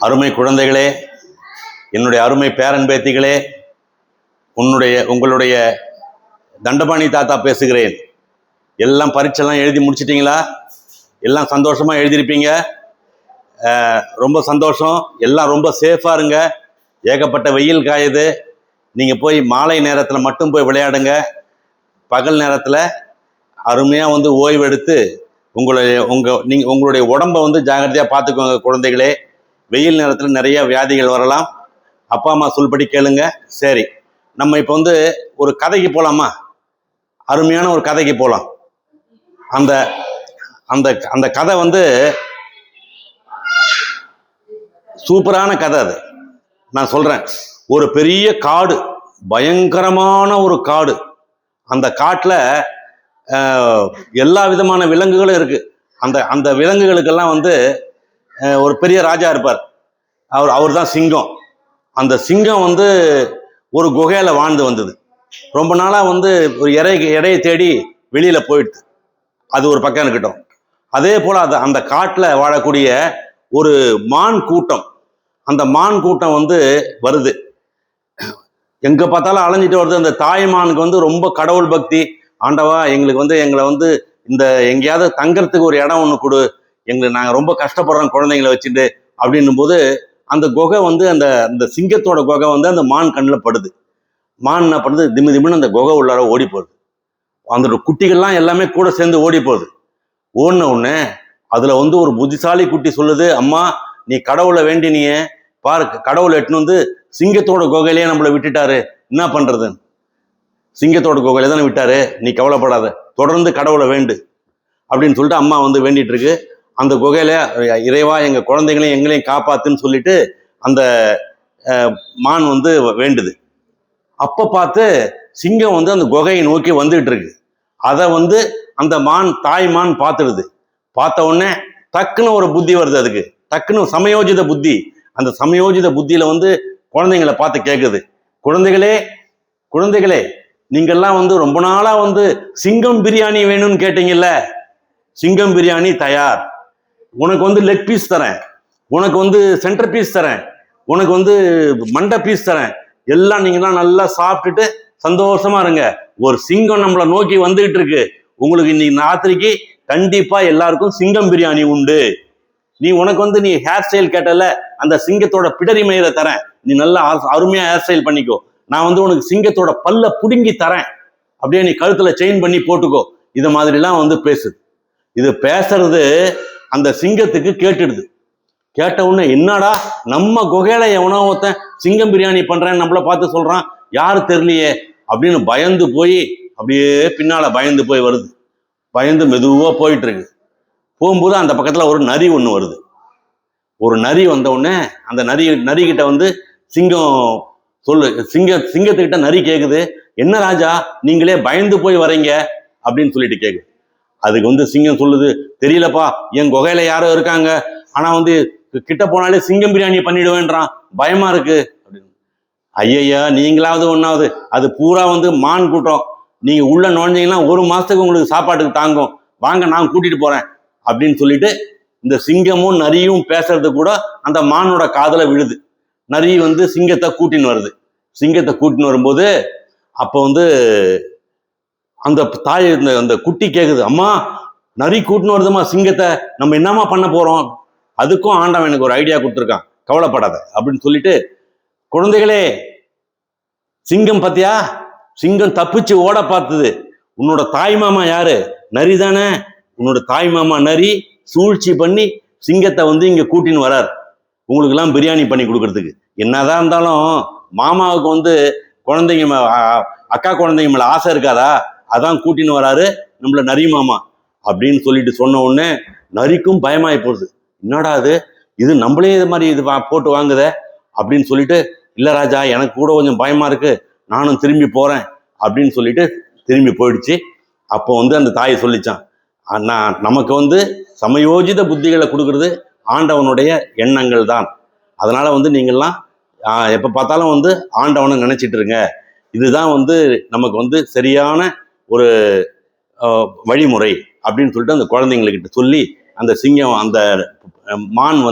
அருமை குழந்தைகளே, என்னுடைய அருமை பேரன் பேத்திகளே, உங்களுடைய தண்டபாணி தாத்தா பேசுகிறேன். எல்லாம் பரீட்சைலாம் எழுதி முடிச்சிட்டிங்களா? எல்லாம் சந்தோஷமாக எழுதியிருப்பீங்க. ரொம்ப சந்தோஷம். எல்லாம் ரொம்ப சேஃபாக இருங்க. ஏகப்பட்ட வெயில் காயுது. நீங்கள் போய் மாலை நேரத்தில் மட்டும் போய் விளையாடுங்க. பகல் நேரத்தில் அருமையாக ஓய்வு எடுத்து உங்களுடைய உடம்பை ஜாகிரதையாக பார்த்துக்கோங்க குழந்தைகளே. வெயில் நேரத்தில் நிறைய வியாதிகள் வரலாம். அப்பா அம்மா சொல்படி கேளுங்க. சரி, நம்ம இப்போ ஒரு கதைக்கு போகலாமா? அருமையான ஒரு கதைக்கு போகலாம். அந்த அந்த அந்த கதை சூப்பரான கதை. அது நான் சொல்கிறேன். ஒரு பெரிய காடு, பயங்கரமான ஒரு காடு. அந்த காட்டில் எல்லா விதமான விலங்குகளும் இருக்குது. அந்த விலங்குகளுக்கெல்லாம் ஒரு பெரிய ராஜா இருப்பார். அவர் தான் சிங்கம். அந்த சிங்கம் ஒரு குகையில் வாழ்ந்து வந்தது. ரொம்ப நாளாக ஒரு இறையை தேடி வெளியில் போயிடுது. அது ஒரு பக்கம் இருக்கட்டும். அதே போல் அந்த காட்டில் வாழக்கூடிய ஒரு மான் கூட்டம், அந்த மான் கூட்டம் வருது. எங்கே பார்த்தாலும் அலைஞ்சிட்டு வருது. அந்த தாய்மானுக்கு ரொம்ப கடவுள் பக்தி. ஆண்டவா, எங்களுக்கு எங்களை இந்த எங்கேயாவது தங்கறதுக்கு ஒரு இடம் ஒன்று கொடு, நாங்கள் ரொம்ப கஷ்டப்படுறோம் குழந்தைங்களை வச்சுட்டு அப்படின்னும் போது அந்த குகை அந்த சிங்கத்தோட குகை அந்த மான் கண்ணில் படுது. மான் என்ன பண்ணுது? திம்முன்னு அந்த குகை உள்ளார ஓடி போகுது. அந்த குட்டிகள்லாம் எல்லாமே கூட சேர்ந்து ஓடி போகுது. ஓடின உடனே அதில் ஒரு புத்திசாலி குட்டி சொல்லுது, அம்மா, நீ கடவுளை வேண்டினியே பாரு, கடவுளை எட்டுன்னு சிங்கத்தோட குகையிலேயே நம்மளை விட்டுட்டாரு, என்ன பண்றது? சிங்கத்தோட குகையில தானே விட்டாரு, நீ கவலைப்படாத, தொடர்ந்து கடவுளை வேண்டு அப்படின்னு சொல்லிட்டு அம்மா வேண்டிட்டு இருக்கு. அந்த குகையில இறைவா, எங்க குழந்தைகளையும் எங்களையும் காப்பாத்துன்னு சொல்லிட்டு அந்த மான் வேண்டுது. அப்ப பார்த்து சிங்கம் அந்த குகையை நோக்கி வந்துட்டு இருக்கு. அதை அந்த தாய் மான் பார்த்துடுது. பார்த்த உடனே டக்குன்னு ஒரு புத்தி வருது. அதுக்கு டக்குன்னு சமயோஜித புத்தி. அந்த சமயோஜித புத்தியில குழந்தைங்களை பார்த்து கேட்குது, குழந்தைகளே, நீங்கெல்லாம் ரொம்ப நாளா சிங்கம் பிரியாணி வேணும்னு கேட்டீங்கல்ல, சிங்கம் பிரியாணி தயார். உனக்கு லெக் பீஸ் தரேன், உனக்கு சென்டர் பீஸ் தரேன், உனக்கு மண்டை பீஸ் தரேன். எல்லாம் நீங்களாம் நல்லா சாப்பிட்டுட்டு சந்தோஷமா இருங்க. ஒரு சிங்கம் நம்மளை நோக்கி வந்துகிட்டு இருக்கு. உங்களுக்கு இன்னைக்கு ராத்திரிக்கு கண்டிப்பா எல்லாருக்கும் சிங்கம் பிரியாணி உண்டு. உனக்கு நீ ஹேர் ஸ்டைல் கேட்டல, அந்த சிங்கத்தோட பிடரி மயிரை தரேன், நீ நல்லா அருமையா ஹேர் ஸ்டைல் பண்ணிக்கோ. நான் உனக்கு சிங்கத்தோட பல்ல புடுங்கி தரேன், அப்படியே நீ கழுத்துல செயின் பண்ணி போட்டுக்கோ. இது மாதிரிலாம் பேசுது. இது பேசுறது அந்த சிங்கத்துக்கு கேட்டுடுது. கேட்ட உடனே, என்னடா நம்ம குகையில எவனோ ஒருத்தன் சிங்கம் பிரியாணி பண்றேன்னு நம்மள பார்த்து சொல்றான், யாரு தெரியலையே அப்படின்னு பயந்து போய் அப்படியே பின்னால பயந்து போய் வருது. பயந்து மெதுவா போயிட்டு இருக்கு. போகும்போது அந்த பக்கத்துல ஒரு நரி ஒண்ணு வருது. ஒரு நரி வந்த உடனே அந்த நரிகிட்ட சிங்கம் சிங்கத்துக்கிட்ட நரி கேக்குது, என்ன ராஜா, நீங்களே பயந்து போய் வரீங்க அப்படின்னு சொல்லிட்டு கேக்குது. அதுக்கு சிங்கம் சொல்லுது, தெரியலப்பா, என் குகையில யாரோ இருக்காங்க, ஆனா கிட்ட போனாலே சிங்கம் பிரியாணி பண்ணிடுவேன்றான், பயமா இருக்கு அப்படின்னு. ஐயா, நீங்களாவது ஒன்னாவது, அது பூரா மான் கூட்டம், நீங்க உள்ள நுழைஞ்சீங்கன்னா 1 மாசத்துக்கு உங்களுக்கு சாப்பாட்டுக்கு தாங்கும், வாங்க நான் கூட்டிட்டு போறேன் அப்படின்னு சொல்லிட்டு இந்த சிங்கமும் நரியும் பேசுறது கூட அந்த மானோட காதுல விழுது. நரி சிங்கத்தை கூட்டின்னு வருது. சிங்கத்தை கூட்டின்னு வரும்போது அப்போ அந்த தாய் அந்த குட்டி கேக்குது, அம்மா, நரி கூட்டின்னு வருதுமா சிங்கத்தை, நம்ம என்னமா பண்ண போறோம்? அதுக்கும் ஆண்டவன் எனக்கு ஒரு ஐடியா கொடுத்துருக்கான், கவலைப்படாத அப்படின்னு சொல்லிட்டு, குழந்தைகளே, சிங்கம் பாத்தியா, சிங்கம் தப்பிச்சு ஓட பார்த்தது. உன்னோட தாய் மாமா யாரு? நரி தானே. உன்னோட தாய் மாமா நரி சூழ்ச்சி பண்ணி சிங்கத்தை இங்க கூட்டின்னு வரார், உங்களுக்கு எல்லாம் பிரியாணி பண்ணி கொடுக்கறதுக்கு. என்னதான் இருந்தாலும் மாமாவுக்கு குழந்தைங்க, அக்கா குழந்தைங்க மேல ஆசை இருக்காதா, அதான் கூட்டின்னு வராரு நம்மள நரி மாமா அப்படின்னு சொல்லிட்டு சொன்ன உடனே நரிக்கும் பயமாயி போகுது. என்னடா இது நம்மளே இது மாதிரி இது போட்டு வாங்குத அப்படின்னு சொல்லிட்டு, இல்ல ராஜா, எனக்கு கூட கொஞ்சம் பயமா இருக்கு, நானும் திரும்பி போறேன் அப்படின்னு சொல்லிட்டு திரும்பி போயிடுச்சு. அப்போ அந்த தாயை சொல்லிச்சான், நமக்கு சமயோஜித புத்திகளை கொடுக்கறது ஆண்டவனுடைய எண்ணங்கள் தான். அதனால நீங்கள்லாம் எப்ப பார்த்தாலும் ஆண்டவனை நினைச்சிட்டு இருங்க. இதுதான் நமக்கு சரியான ஒரு வழிமுறை அப்படின்னு சொல்லிட்டு அந்த குழந்தைங்கக்கிட்ட சொல்லி அந்த சிங்கம் அந்த மான்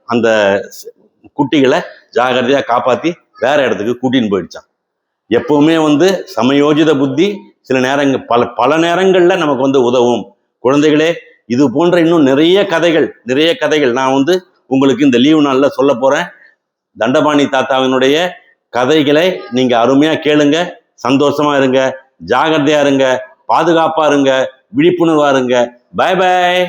அந்த குட்டிகளை ஜாகிரதையா காப்பாத்தி வேற இடத்துக்கு கூட்டின்னு போயிடுச்சான். எப்பவுமே வந்து சமயோஜித புத்தி சில நேரங்கள் பல நேரங்கள்ல நமக்கு வந்து உதவும். குழந்தைகளே, இது போன்ற இன்னும் நிறைய கதைகள் நான் வந்து உங்களுக்கு இந்த லீவு நாள்ல சொல்ல போறேன். தண்டபாணி தாத்தாவினுடைய கதைகளை நீங்க அருமையா கேளுங்க, சந்தோஷமா இருங்க, ஜாகிரதையா இருங்க, பாதுகாப்பா இருங்க, விழிப்புணர்வா இருங்க. பாய் பாய்.